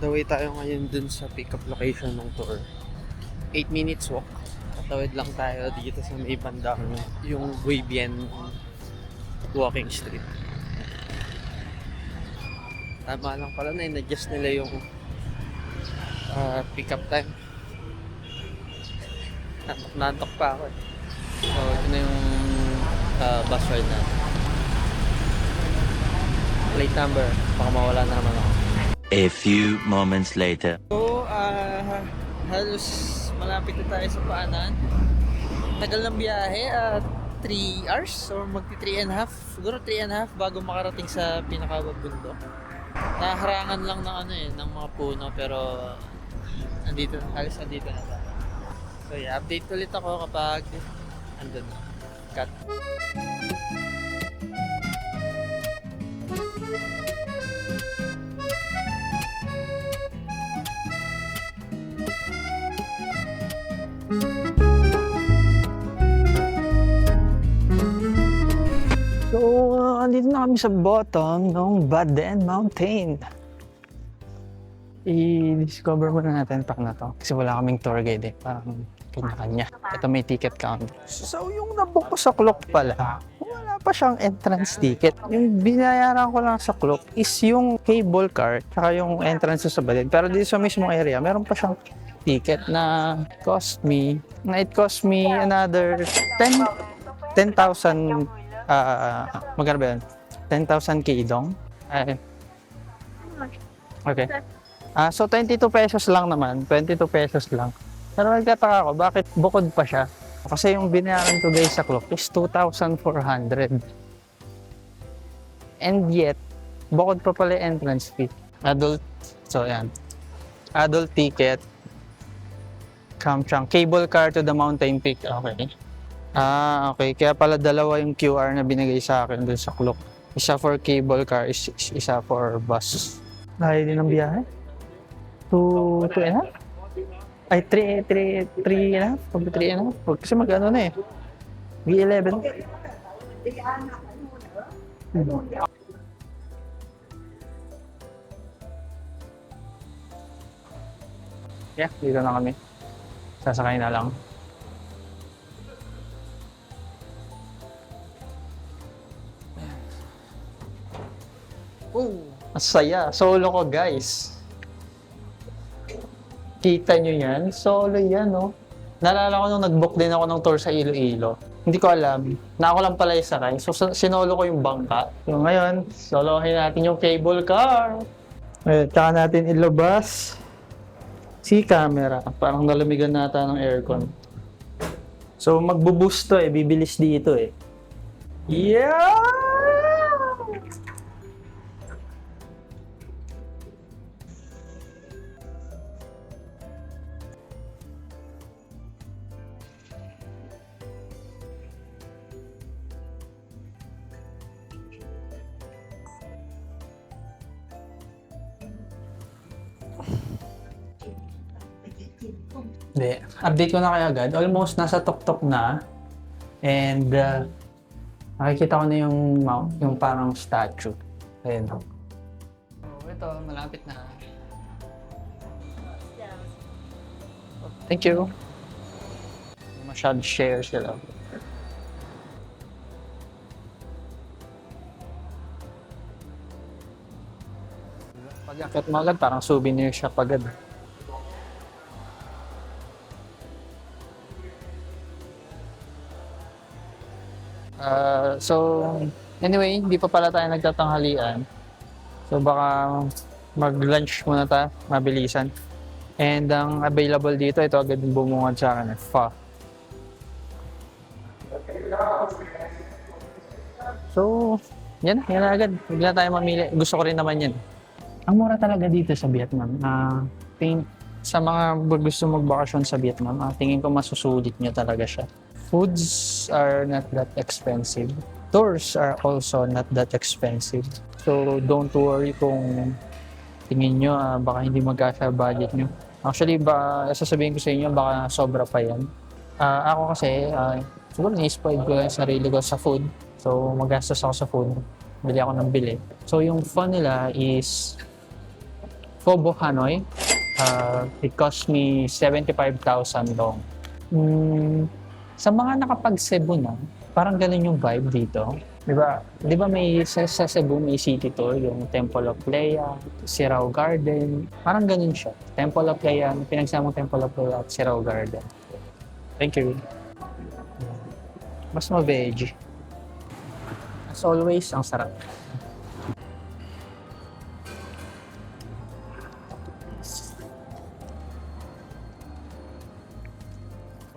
the way tayo ngayon dun sa pick-up location ng tour. 8 minutes walk. Tatawid lang tayo dito sa may bandang yung Gui Bien walking street. Tama lang pala na in-adjust nila yung pick-up time. Nantok pa ako eh. So, ito na yung bus ride na. Plate number. Baka mawala na naman ako. A few moments later. So, halos malapit na tayo sa paanan. Tagal ng biyahe, 3 hours or magti 3 and a half. Siguro 3 and a half bago makarating sa pinakabundok. Naharangan lang ng mga puno pero halos andito na tayo. So yeah, update ulit ako kapag andun na. Cut. So, andito na kami sa bottom ng Baden Mountain. I-discover muna natin pa na to. Kasi wala kaming tour guide eh. Parang kanya-kanya. Ito may ticket count. So, yung nabook ko sa clock pala, wala pa siyang entrance ticket. Yung binayaran ko lang sa clock is yung cable car tsaka yung entrance sa Baden. Pero dito sa mismong area, meron pa siyang ticket na it cost me another 10,000 magkano ba yun? 10,000 kidong. Okay. So 22 pesos lang naman. 22 pesos lang. Pero nagtataka ako, bakit bukod pa siya? Kasi yung binayaran ko guys sa clock is 2,400. And yet, bukod pa pala yung entrance fee. Adult, so yan. Adult ticket. Cable car to the mountain peak. Okay. Okay. Kaya pala dalawa yung QR na binigay sa akin dun sa clock. Isa for cable car, isa for bus. Layo din ang biyahe? 2 and a half? Ay, 3 and a half? 3 and a half? Kasi mag-ano na eh. B11. Yeah, dito na kami. Sasakay na lang. Masaya. Solo ko, guys. Kita nyo yan? Solo yan, no? Naalala ko nung nag-book din ako ng tour sa Iloilo. Hindi ko alam. Na ako lang pala isakay. So, sinolo ko yung bangka. So, ngayon, solohin natin yung cable car. Ngayon, tsaka natin ilabas si camera. Parang nalamigan nata ng aircon. So, magbo-boost to eh. Bibilis dito eh. Yeah! Hindi. Update ko na kayo agad. Almost nasa tuktok na. And nakikita ko na yung parang statue. Ayan. So, ito, malapit na. Thank you. Masyado share sila. Pag-akit mo agad, parang souvenir siya pagad. So, anyway, hindi pa pala tayo nagtatanghalian. So, baka mag-lunch muna tayo, mabilisan. And ang available dito, ito agad yung bumungad sa akin, pho. So, yan na agad. Huwag na tayo mamili. Gusto ko rin naman yan. Ang mura talaga dito sa Vietnam. Sa mga gusto magbakasyon sa Vietnam, tingin ko masusulit nyo talaga siya. Foods are not that expensive. Tours are also not that expensive. So, don't worry kung tingin nyo, baka hindi magkasya budget nyo. Actually, sasabihin ko sa inyo, baka sobra pa yan. Ako kasi, siguro ni-spoil ko yung sarili ko sa food. So, magastos ako sa food. Bili ako ng bili. So, yung fun nila is Kobo Hanoi. It cost me 75,000 dong. Sa mga nakapag-Cebu na, parang ganun yung vibe dito. Di ba may sa Cebu may city tour, yung Temple of Leia, Sirao Garden. Parang ganun siya. Temple of Leia, pinagsamang Temple of Leia at Sirao Garden. Thank you. Mas ma-veggie. As always, ang sarap.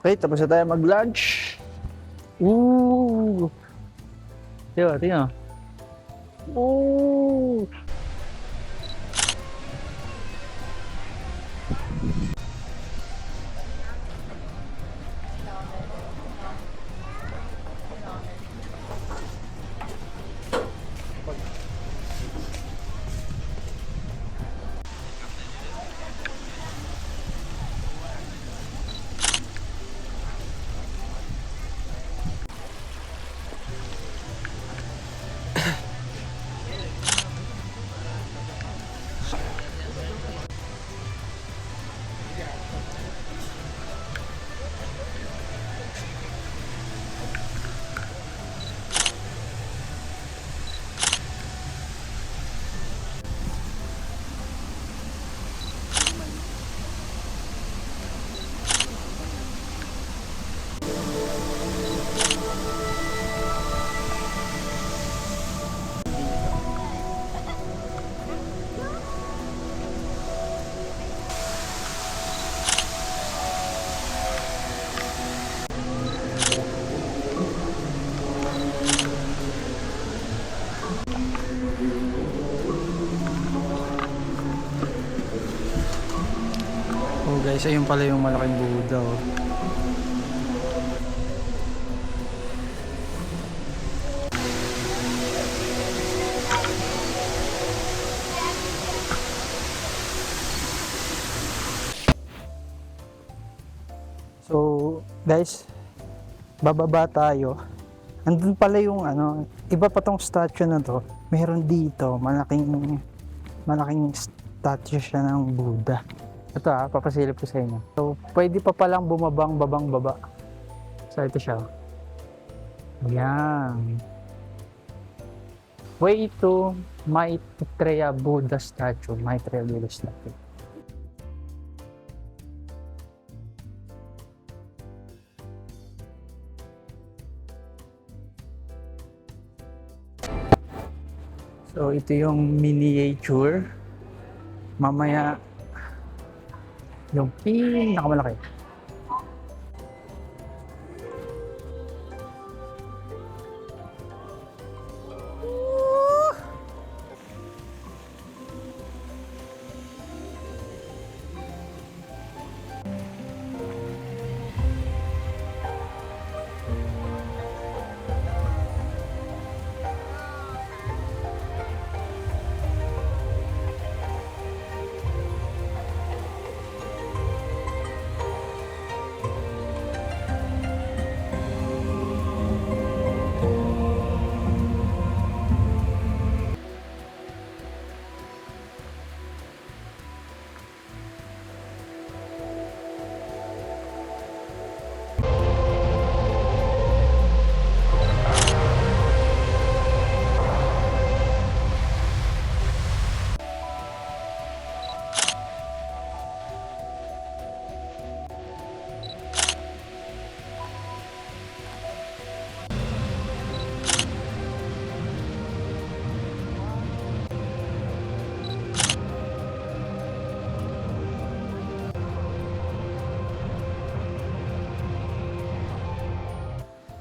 Okay, tapos na tayo mag-lunch. Ooh! Tingnan. Ooh! Oh guys, ayun pala yung malaking Buddha. Oh. So guys, bababa tayo. Andun pala yung iba pa tong statue na to. Meron dito, malaking statue siya ng Buddha. Ito papasilip ko sa inyo. So, pwede pa palang baba. So, ito siya. Ayan. Way to Maitreya Buddha statue. Maitreya Buddha statue. So, ito yung miniature. Mamaya, yung pinakamalaki.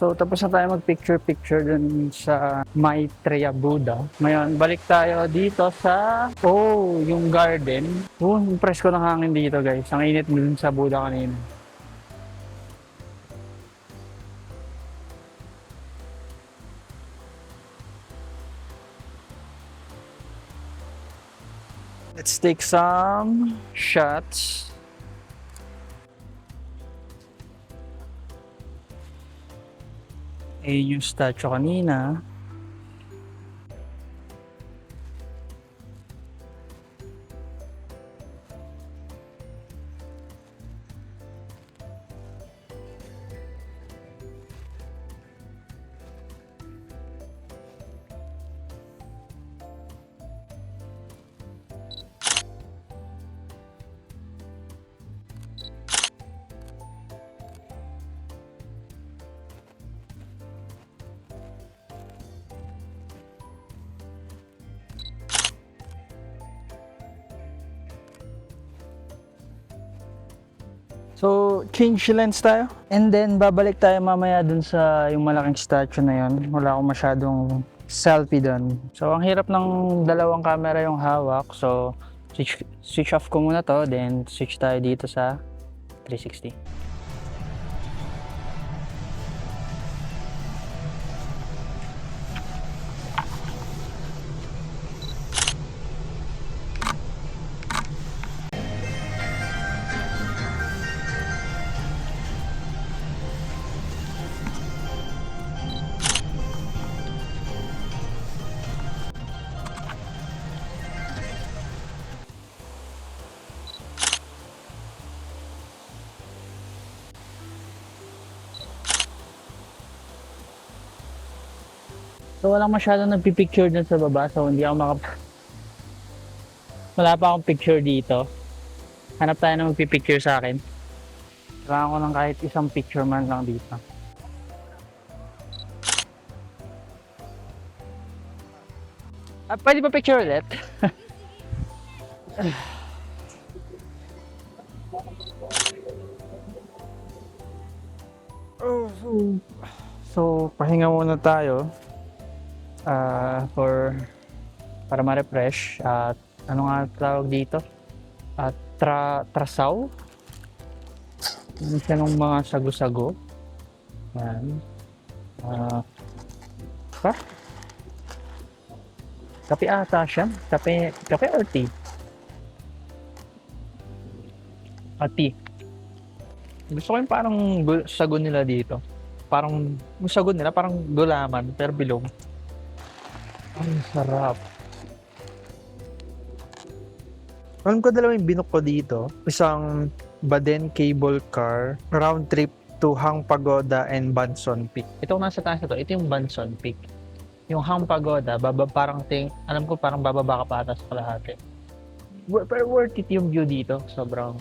So, tapos na tayo mag-picture-picture dun sa Maitreya Buddha. Ngayon, balik tayo dito sa, yung garden. Yung presko ng hangin dito, guys. Ang init dun sa Buddha kanina. Let's take some shots. Yung statue kanina. So, change lens tayo. And then, babalik tayo mamaya dun sa yung malaking statue na yun. Wala akong masyadong selfie dun. So, ang hirap ng dalawang camera yung hawak. So, switch off ko muna to. Then, switch tayo dito sa 360. So, walang masyadong nagpipicture dun sa baba. So, hindi ako wala pa akong picture dito. Hanap tayo na magpipicture sa akin. Kailangan ko ng kahit isang picture man lang dito. Pwede ba picture ulit? So, pahinga muna tayo para ma-refresh. At ano nga tawag dito? Trasaw? Ano siya ng mga sago-sago? Yan. Kape ata siya. Kape or tea? Tea. Gusto ko yung parang sago nila dito. Parang, yung sago nila parang gulaman, pero bilog. Ang sarap. Alam ko dalawa yung binok ko dito. Isang Baden cable car, round trip to Hang Pagoda and Banson Peak. Ito nasa taas ito yung Banson Peak. Yung Hang Pagoda, alam ko parang bababa ka pa atas kalahati. Pero worth it yung view dito. Sobrang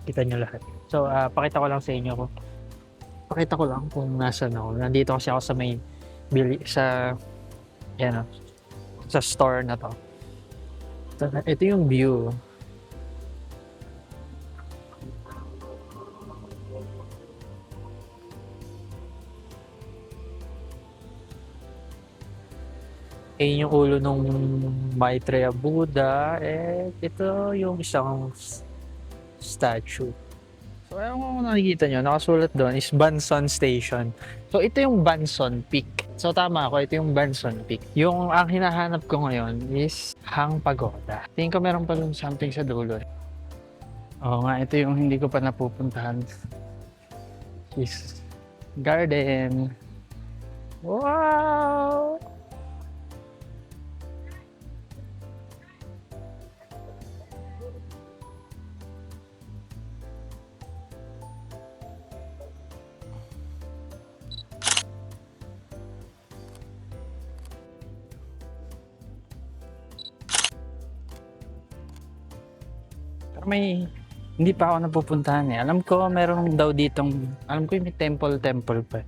kita nyo lahat. So, pakita ko lang sa inyo ko. Pakita ko lang kung nasan ako. Nandito kasi ako sa may sa store na to. So, ito yung view. Ayun yung ulo ng Maitreya Buddha. Ito yung isang statue. So, ayun kung nakikita nyo, nakasulat doon is Banson Station. So, ito yung Banson Peak. So, tama ako, ito yung Banson Peak. Yung ang hinahanap ko ngayon is Hang Pagoda. Tingin ko meron pa yung something sa dulo. Oo nga, ito yung hindi ko pa napupuntahan. Is garden. Wow! Hindi pa ako napupuntahan eh. Alam ko meron daw alam ko yung may temple pa.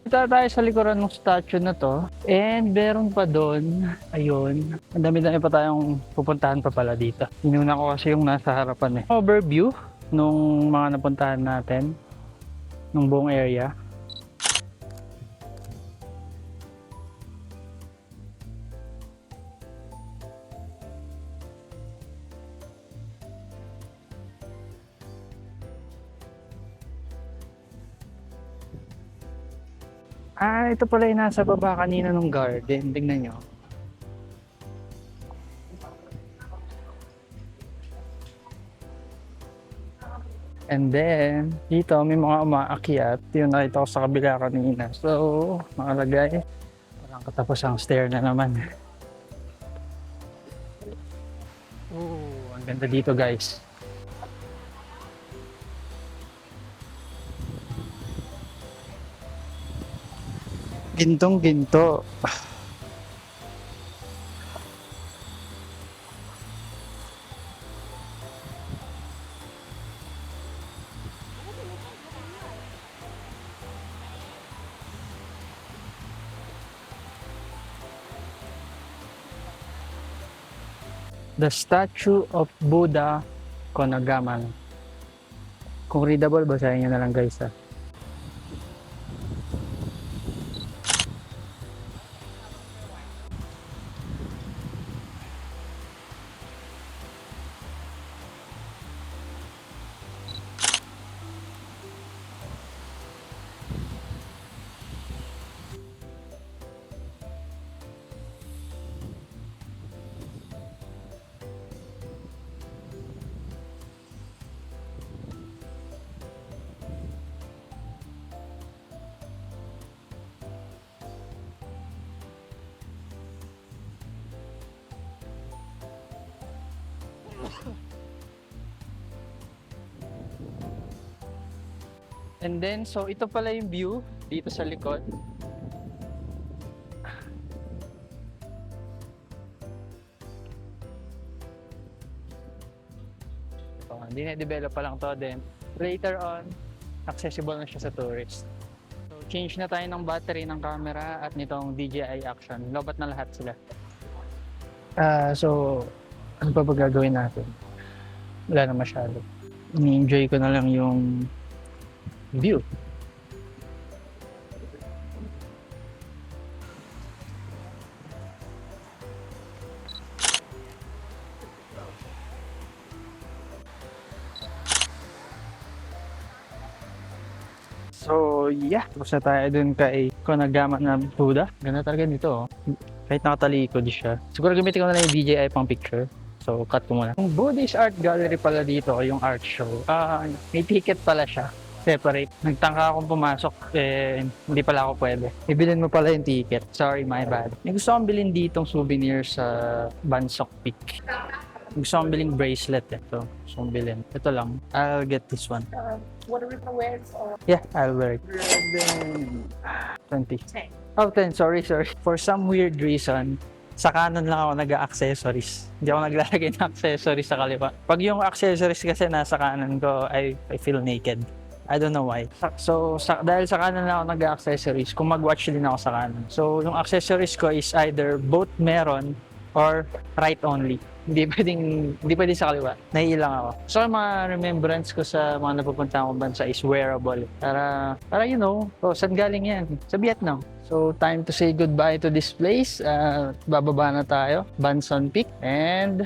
Kita tayo sa likuran ng statue na to. And meron pa doon. Ayun. Ang dami-dami pa tayong pupuntahan pa pala dito. Inuna ko kasi yung nasa harapan eh. Overview nung mga napuntahan natin. Nung buong area. Ito pala yung nasa baba kanina ng garden. Tingnan nyo. And then, dito may mga umaakyat. Yung nakita ko sa kabila kanina. So, makalagay. Parang katapos ang stair na naman. Ang ganda dito guys. Gintong-ginto. The Statue of Buddha Konagaman. Kung readable, basahin nyo na lang guys ha. And then, so ito pala yung view dito sa likod. So, dine-develop pa lang to din. Later on, accessible na siya sa tourist. So, change na tayo ng battery ng camera at nitong DJI Action. Lobat na lahat sila. So, ano pa ba gagawin natin? Wala na masyado. Ni-enjoy ko na lang yung view. So, yeah. Tapos na tayo dun kay Konagama na Buddha. Ganda talaga dito, oh. Kahit nakatalikod siya. Siguro gamitin ko na lang yung DJI pang picture. So, cut ko muna. Yung Buddhist Art Gallery pala dito, yung art show. May ticket pala siya. Separate. Nagtangka akong pumasok, hindi pala ako pwede. Ibilin mo pala yung ticket. Sorry, my bad. May gusto akong bilhin ditong souvenir sa Bansok Peak. Gusto kong biling bracelet eh. So, gusto kong bilhin. Ito lang. I'll get this one. What are we gonna wear? Or Yeah, I'll wear it. 20. 10. Oh, 10. Sorry. For some weird reason, sa kanan lang ako nag-accessories. Hindi ako naglalagay ng accessories sa kaliwa. Pag yung accessories kasi nasa kanan ko, I feel naked. I don't know why. So, dahil sa kanan lang ako nag-accessories, kung mag-watch din ako sa kanan. So, yung accessories ko is either both meron or right only. Hindi pwedeng sa kaliwa. Naiilang ako. So, yung mga remembrance ko sa mga napupuntahan kong bansa is wearable. Para you know, saan galing yan? Sa Vietnam. So, time to say goodbye to this place. Bababa na tayo. Banson Peak. And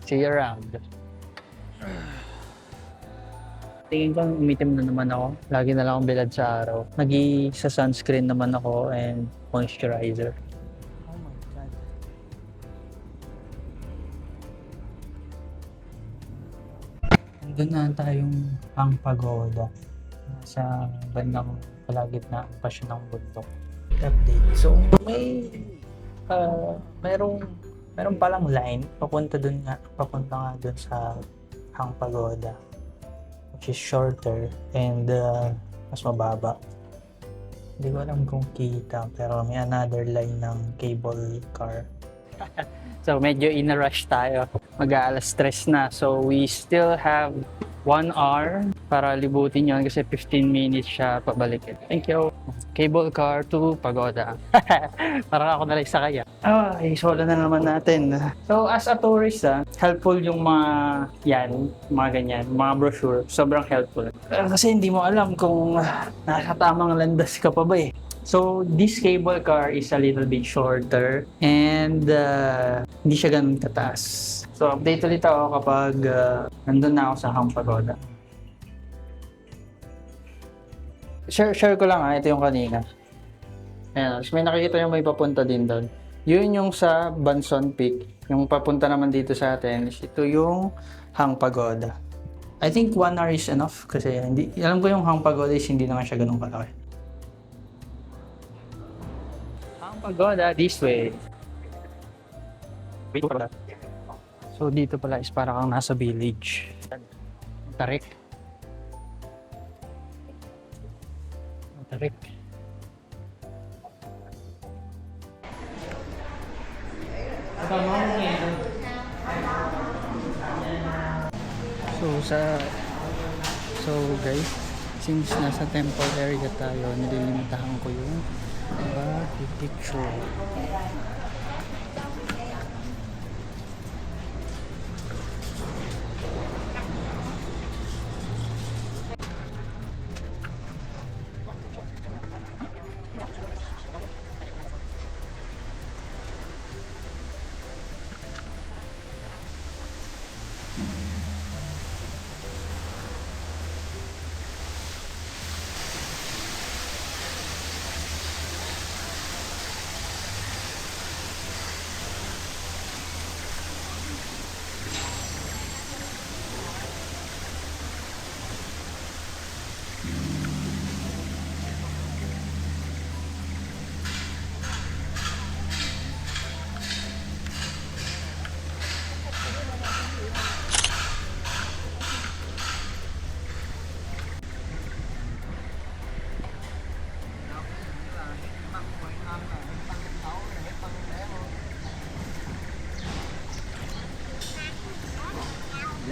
see you around. Tingin ko umitim na naman ako. Lagi na lang akong bilad sa araw. Sa sunscreen naman ako and moisturizer. Oh my God. Nandun na tayong Hang Pagoda. Sa bandang kalagitnaan pa siya ng bundok. Update. So, merong palang line papunta nga dun sa Hang Pagoda, which is shorter and mas mababa. Hindi ko alam kung kita, pero may another line ng cable car. So medyo in-rush tayo. Mag-aalas 3 na. So we still have 1 hour para libutin yon kasi 15 minutes siya pabalik. Thank you. Cable car to Pagoda. Parang ako nalang sakay. Solo na naman natin. So as a tourist, helpful yung mga ganyan, mga brochure. Sobrang helpful. Kasi hindi mo alam kung nasa tamang landas ka pa ba eh. So, this cable car is a little bit shorter and hindi siya ganun kataas. So, update ulit ako kapag nandun na ako sa Hang Pagoda. Share ko lang ito yung kanina. Ayan, so may nakikita yung may papunta din doon. Yun yung sa Banson Peak. Yung papunta naman dito sa atin, ito yung Hang Pagoda. I think 1 hour is enough kasi alam ko yung Hang Pagoda is hindi naman siya ganun kalaki. Pagoda this way. So dito pala is para kang nasa village. Tarik. So guys, since nasa temple area tayo, nililimitahan ko yung picture.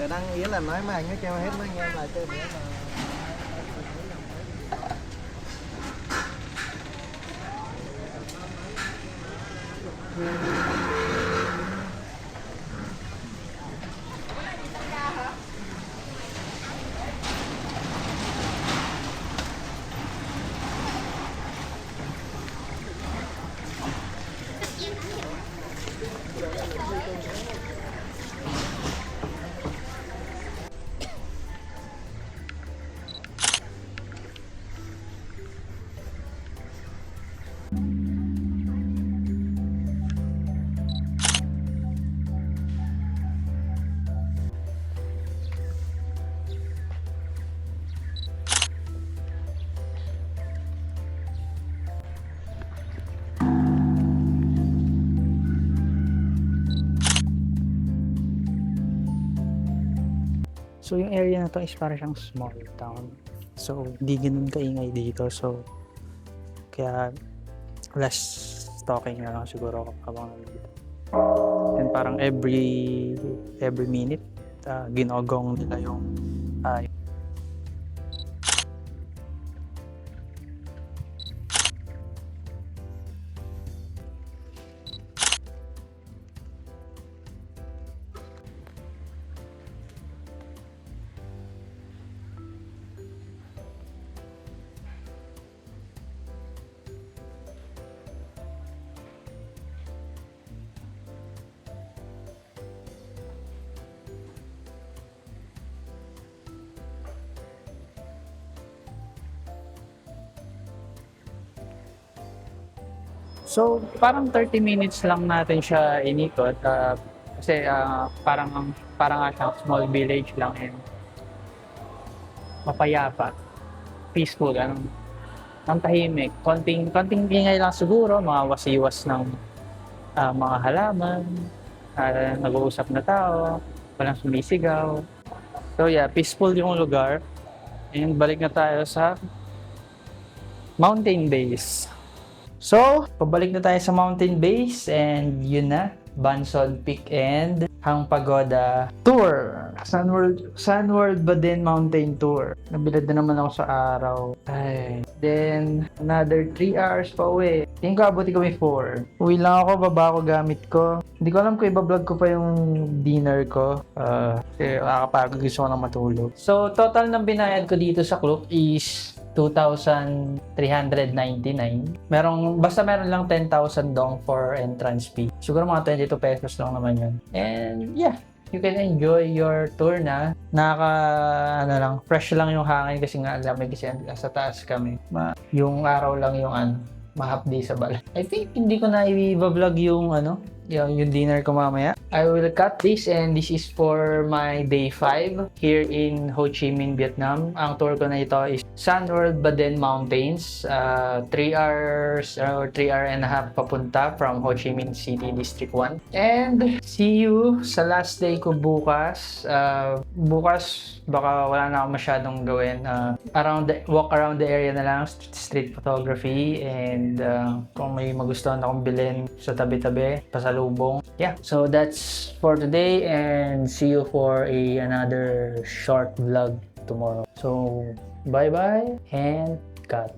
giờ đang ý là nói mà anh ấy kêu hết mấy anh em lại chơi nữa mà. So yung area na to is para siyang small town. So hindi ganun kaingay dito. So kaya less talking na lang siguro habang nandito. And parang every minute ginogong nila yung So, parang 30 minutes lang natin siya inikot kasi parang nga siyang small village lang and mapayapa, peaceful, ang tahimik. Konting ingay lang siguro, mga wasiwas ng mga halaman, nag-uusap na tao, walang sumisigaw. So yeah, peaceful yung lugar. And balik na tayo sa mountain base. So, pabalik na tayo sa mountain base and yun na, Bansod Peak and Hang Pagoda Tour. Sunworld Baden Mountain Tour. Nabilad na naman ako sa araw. Ay. Then, another 3 hours pa uwi. Tingin ko abuti kami 4. Uwi lang ako, baba ko gamit ko. Hindi ko alam kung ibablog ko pa yung dinner ko. Kasi nakakapagod, gusto ko na matulog. So, total ng binayad ko dito sa Klook is 2,399. Basta meron lang 10,000 dong for entrance fee. Siguro mga 22 pesos lang naman yun. And yeah, you can enjoy your tour na. Fresh lang yung hangin kasi nga lamig kasi sa taas kami. Yung araw lang yung mahapdi sa balat. I think hindi ko na i-vlog yung dinner ko mamaya. I will cut this and this is for my day 5 here in Ho Chi Minh, Vietnam. Ang tour ko na ito is Sunworld Baden Mountains. 3 hours or 3 hour and a half papunta from Ho Chi Minh City, District 1. And see you sa last day ko bukas. Bukas baka wala na ako masyadong gawin. Walk around the area na lang, street photography, and kung may magustuhan akong bilhin sa tabi-tabi, pasalubong. Yeah, so that's for today and see you for another short vlog tomorrow. So bye-bye and cut.